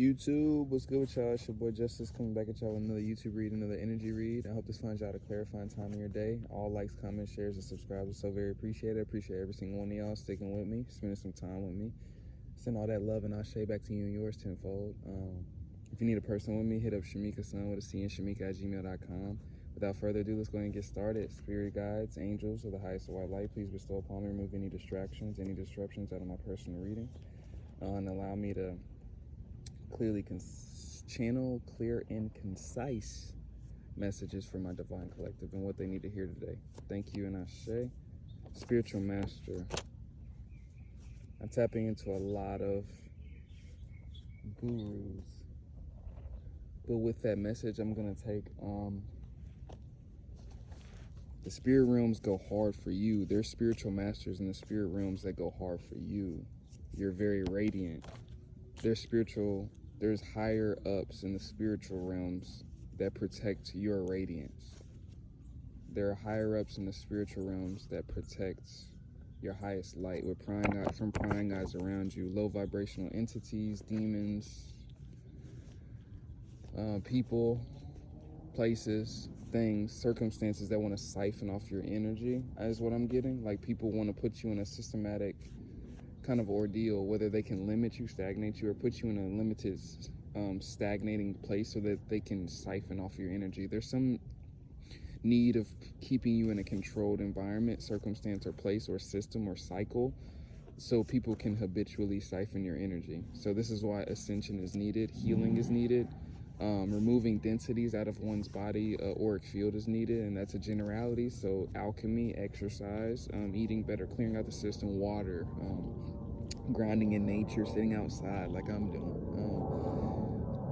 YouTube, what's good with y'all? It's your boy Justice coming back at y'all with another YouTube read, another energy read. I hope this finds y'all at a clarifying time in your day. All likes, comments, shares, and subscribes are so very appreciated. I appreciate every single one of y'all sticking with me, spending some time with me. Send all that love and ashe back to you and yours tenfold. If you need a person with me, hit up Shamika Sun with a C and Shamika@gmail.com. Without further ado, let's go ahead and get started. Spirit guides, angels, or the highest of white light, please bestow upon me, remove any distractions, any disruptions out of my personal reading, and allow me to clearly channel clear and concise messages for my divine collective and what they need to hear today. Thank you and ashe. Spiritual master. I'm tapping into a lot of gurus, but with that message I'm gonna take the spirit realms go hard for you. There's spiritual masters in the spirit realms that go hard for you. You're very radiant. There's higher ups in the spiritual realms that protect your radiance. There are higher ups in the spiritual realms that protect your highest light with prying eyes around you. Low vibrational entities, demons, people, places, things, circumstances that want to siphon off your energy is what I'm getting. Like people want to put you in a systematic kind of ordeal, whether they can limit you, stagnate you, or put you in a limited stagnating place so that they can siphon off your energy. There's some need of keeping you in a controlled environment, circumstance, or place, or system, or cycle, so people can habitually siphon your energy. So this is why ascension is needed, healing is needed, removing densities out of one's body, auric field is needed, and that's a generality. So alchemy, exercise, eating better, clearing out the system, water, grounding in nature, sitting outside like I'm doing,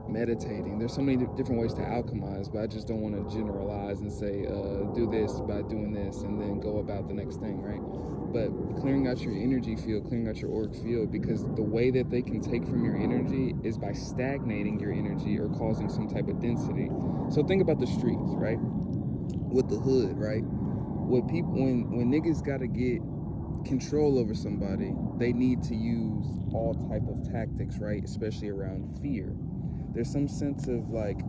meditating. There's so many different ways to alchemize, but I just don't want to generalize and say do this by doing this and then go about the next thing, right? But clearing out your energy field, clearing out your auric field, because the way that they can take from your energy is by stagnating your energy or causing some type of density. So think about the streets, right? With the hood, right? When niggas gotta get control over somebody, they need to use all type of tactics, right? Especially around fear. There's some sense of like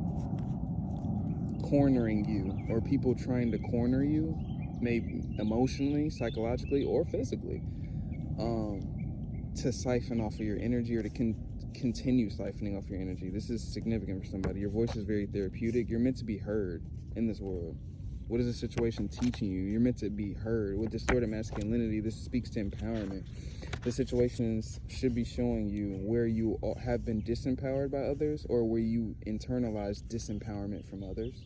cornering you, or people trying to corner you, maybe emotionally, psychologically, or physically, to siphon off of your energy, or to continue siphoning off your energy. This is significant for somebody. Your voice is very therapeutic. You're meant to be heard in this world. What is the situation teaching you? You're meant to be heard. With distorted masculinity, this speaks to empowerment. The situations should be showing you where you have been disempowered by others, or where you internalize disempowerment from others.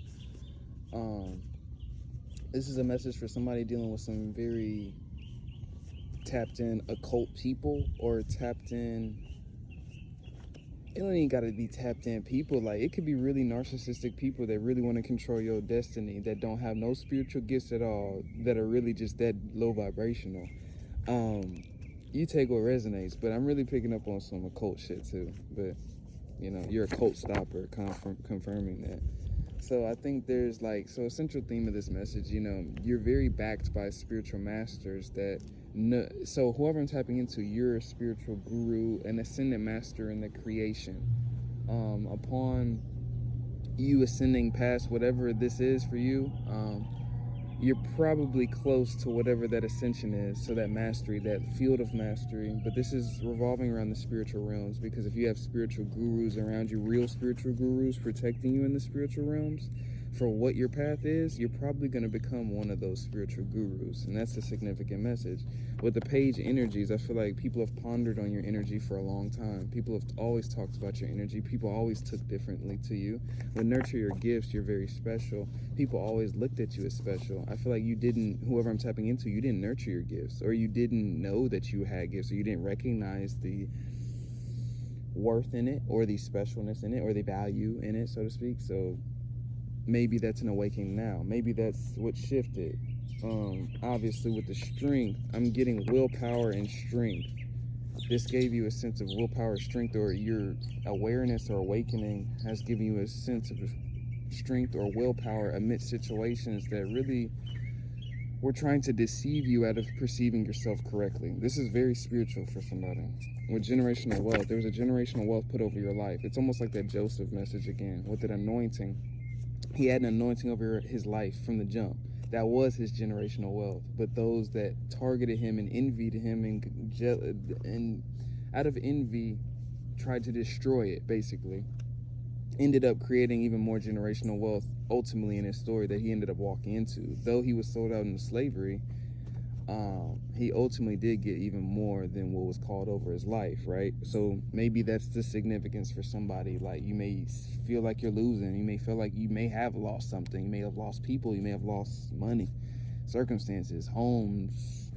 This is a message for somebody dealing with some very tapped in occult people, or tapped in, it don't even gotta be tapped in people. Like it could be really narcissistic people that really want to control your destiny, that don't have no spiritual gifts at all, that are really just that low vibrational. You take what resonates, but I'm really picking up on some occult shit too. But you know, you're a cult stopper, confirming that. So I think there's like, so a central theme of this message, you know, you're very backed by spiritual masters that know. So whoever I'm tapping into, you're a spiritual guru, an ascendant master in the creation. Upon you ascending past whatever this is for you, you're probably close to whatever that ascension is, so that mastery, that field of mastery. But this is revolving around the spiritual realms, because if you have spiritual gurus around you, real spiritual gurus protecting you in the spiritual realms for what your path is, you're probably going to become one of those spiritual gurus. And that's a significant message. With the page energies, I feel like people have pondered on your energy for a long time. People have always talked about your energy. People always took differently to you. With nurture your gifts, you're very special. People always looked at you as special. I feel like you didn't, whoever I'm tapping into, you didn't nurture your gifts, or you didn't know that you had gifts, or you didn't recognize the worth in it, or the specialness in it, or the value in it, so to speak. So maybe that's an awakening now. Maybe that's what shifted. Obviously with the strength, I'm getting willpower and strength. This gave you a sense of willpower, strength, or your awareness or awakening has given you a sense of strength or willpower amidst situations that really were trying to deceive you out of perceiving yourself correctly. This is very spiritual for somebody. with generational wealth, there was a generational wealth put over your life. It's almost like that Joseph message again, with an anointing. He had an anointing over his life from the jump. That was his generational wealth. But those that targeted him and envied him and out of envy tried to destroy it, basically, ended up creating even more generational wealth ultimately in his story that he ended up walking into. Though he was sold out into slavery, he ultimately did get even more than what was called over his life, right? So maybe that's the significance for somebody. Like, you may feel like you're losing. You may feel like you may have lost something. You may have lost people. You may have lost money, circumstances, homes,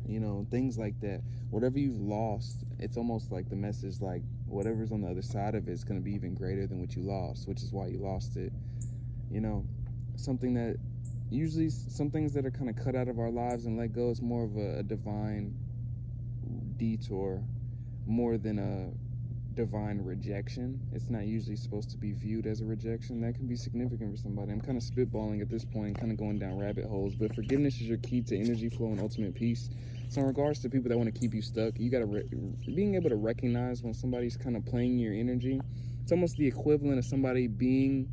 things like that. Whatever you've lost, it's almost like the message, like, whatever's on the other side of it is going to be even greater than what you lost, which is why you lost it. Something that usually, some things that are kind of cut out of our lives and let go is more of a divine detour, more than a divine rejection. It's not usually supposed to be viewed as a rejection. That can be significant for somebody. I'm kind of spitballing at this point, kind of going down rabbit holes, but forgiveness is your key to energy flow and ultimate peace. So in regards to people that want to keep you stuck, you got to being able to recognize when somebody's kind of playing your energy. It's almost the equivalent of somebody being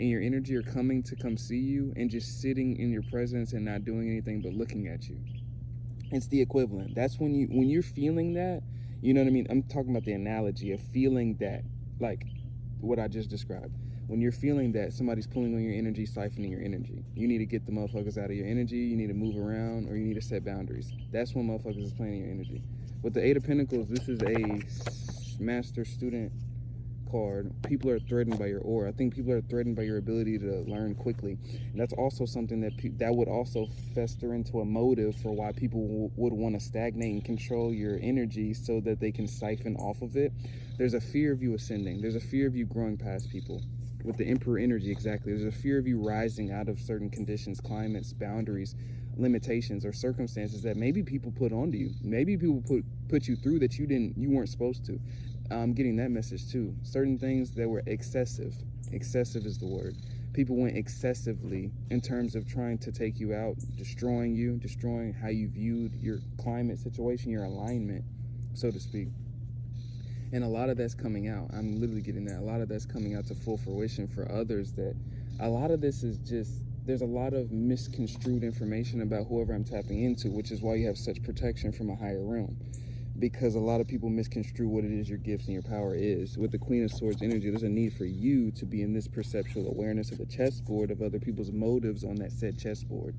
in your energy or coming to come see you and just sitting in your presence and not doing anything but looking at you. It's the equivalent. That's when you're feeling that, you know what I mean? I'm talking about the analogy of feeling that, like what I just described. When you're feeling that somebody's pulling on your energy, siphoning your energy, you need to get the motherfuckers out of your energy. You need to move around, or you need to set boundaries. That's when motherfuckers is playing your energy. With the Eight of Pentacles, this is a master student card. People are threatened by your aura. I think people are threatened by your ability to learn quickly. And that's also something that would also fester into a motive for why people would want to stagnate and control your energy so that they can siphon off of it. There's a fear of you ascending. There's a fear of you growing past people. With the Emperor energy, exactly. There's a fear of you rising out of certain conditions, climates, boundaries, limitations, or circumstances that maybe people put onto you. Maybe people put you through that you weren't supposed to. I'm getting that message too. Certain things that were excessive. Excessive is the word. People went excessively in terms of trying to take you out, destroying how you viewed your climate situation, your alignment, so to speak. And a lot of that's coming out. I'm literally getting that. A lot of that's coming out to full fruition for others. That a lot of this is just, there's a lot of misconstrued information about whoever I'm tapping into, which is why you have such protection from a higher realm. Because a lot of people misconstrue what it is your gifts and your power is. With the Queen of Swords energy, there's a need for you to be in this perceptual awareness of the chessboard of other people's motives on that said chessboard.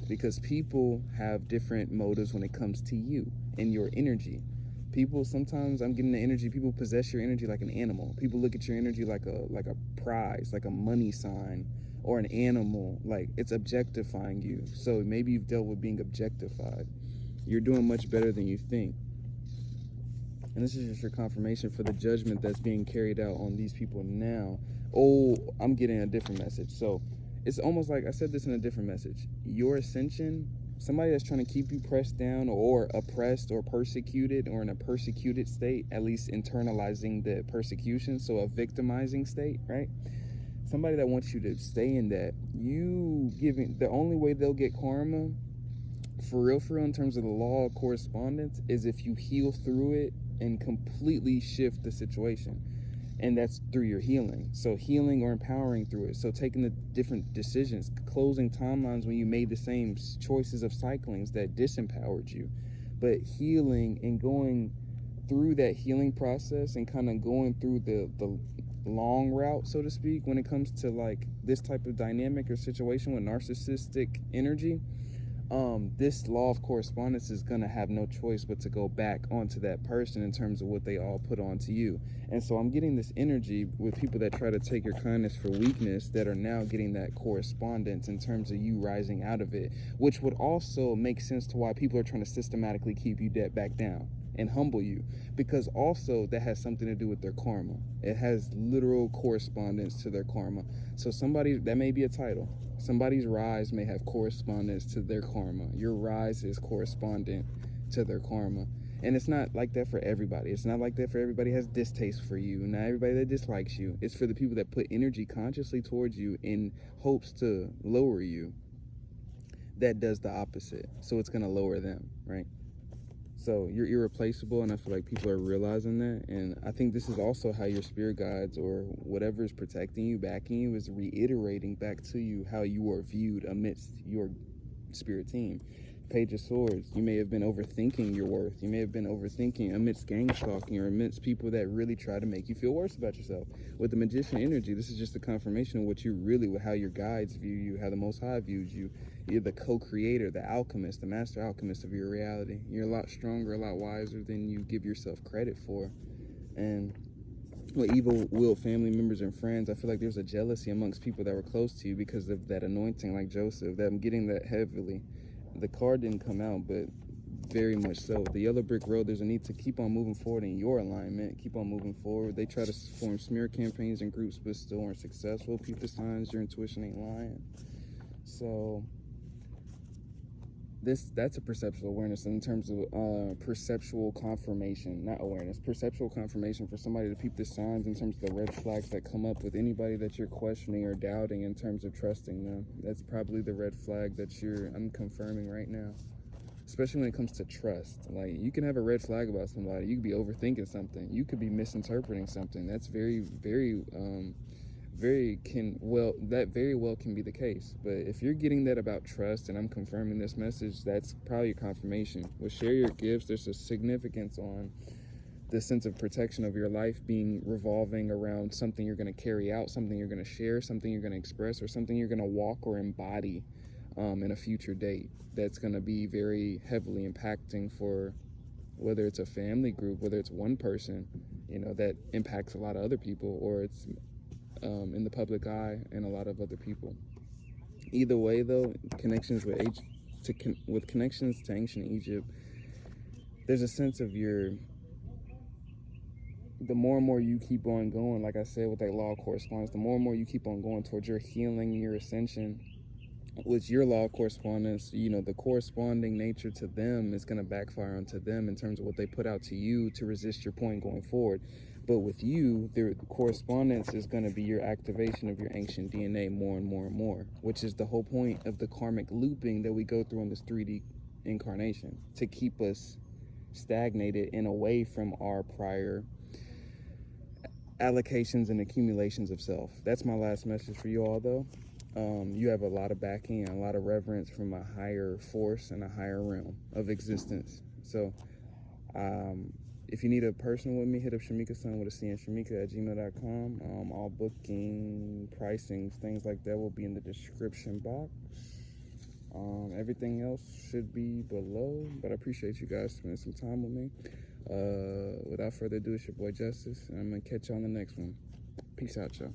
Because people have different motives when it comes to you and your energy. People, sometimes I'm getting the energy, people possess your energy like an animal. People look at your energy like a prize, like a money sign, or an animal, like it's objectifying you. So maybe you've dealt with being objectified. You're doing much better than you think. And this is just your confirmation for the judgment that's being carried out on these people now. Oh, I'm getting a different message. So it's almost like I said this in a different message. Your ascension, somebody that's trying to keep you pressed down or oppressed or persecuted or in a persecuted state, at least internalizing the persecution, so a victimizing state, right? Somebody that wants you to stay in that, the only way they'll get karma, for real, in terms of the law of correspondence, is if you heal through it and completely shift the situation. And that's through your healing. So healing or empowering through it. So taking the different decisions, closing timelines when you made the same choices of cyclings that disempowered you. But healing and going through that healing process and kind of going through the long route, so to speak, when it comes to like this type of dynamic or situation with narcissistic energy, this law of correspondence is going to have no choice but to go back onto that person in terms of what they all put onto you. And so I'm getting this energy with people that try to take your kindness for weakness that are now getting that correspondence in terms of you rising out of it, which would also make sense to why people are trying to systematically keep you back down and humble you, because also that has something to do with their karma. It has literal correspondence to their karma. So somebody, that may be a title. Somebody's rise may have correspondence to their karma. Your rise is correspondent to their karma. And it's not like that for everybody. It's not like that for everybody has distaste for you. Not everybody that dislikes you. It's for the people that put energy consciously towards you in hopes to lower you. That does the opposite. So it's going to lower them, right? So you're irreplaceable, and I feel like people are realizing that. And I think this is also how your spirit guides or whatever is protecting you, backing you, is reiterating back to you how you are viewed amidst your spirit team. Page of Swords, you may have been overthinking your worth. You may have been overthinking amidst gang stalking or amidst people that really try to make you feel worse about yourself. With the Magician energy, this is just a confirmation of what you really, how your guides view you, how the Most High views you. You're the co-creator, the alchemist, the master alchemist of your reality. You're a lot stronger, a lot wiser than you give yourself credit for. And with evil-willed family members and friends, I feel like there's a jealousy amongst people that were close to you because of that anointing, like Joseph, that I'm getting that heavily. The card didn't come out, but very much so. The yellow brick road, there's a need to keep on moving forward in your alignment. Keep on moving forward. They try to form smear campaigns and groups, but still aren't successful. Peep the signs, your intuition ain't lying. So that's a perceptual awareness in terms of perceptual confirmation, not awareness, perceptual confirmation for somebody to peep the signs in terms of the red flags that come up with anybody that you're questioning or doubting in terms of trusting them. That's probably the red flag that I'm confirming right now, especially when it comes to trust. Like, you can have a red flag about somebody. You could be overthinking something. You could be misinterpreting something. That's very very well can be the case. But if you're getting that about trust, and I'm confirming this message, that's probably a confirmation. With share your gifts, there's a significance on the sense of protection of your life being revolving around something you're going to carry out, something you're going to share, something you're going to express, or something you're going to walk or embody in a future date. That's going to be very heavily impacting for whether it's a family group, whether it's one person, that impacts a lot of other people, or it's in the public eye and a lot of other people. Either way, though, connections with connections to ancient Egypt, there's a sense of the more and more you keep on going, like I said, with that law of correspondence, the more and more you keep on going towards your healing, your ascension, with your law of correspondence, the corresponding nature to them is going to backfire onto them in terms of what they put out to you to resist your point going forward. But with you, the correspondence is going to be your activation of your ancient DNA more and more and more, which is the whole point of the karmic looping that we go through in this 3D incarnation, to keep us stagnated and away from our prior allocations and accumulations of self. That's my last message for you all, though. You have a lot of backing and a lot of reverence from a higher force and a higher realm of existence. So if you need a personal with me, hit up Shamika-san with a C and Shamika@gmail.com. All booking, pricings, things like that will be in the description box. Everything else should be below, but I appreciate you guys spending some time with me. Without further ado, it's your boy Justice, and I'm going to catch you on the next one. Peace out, y'all.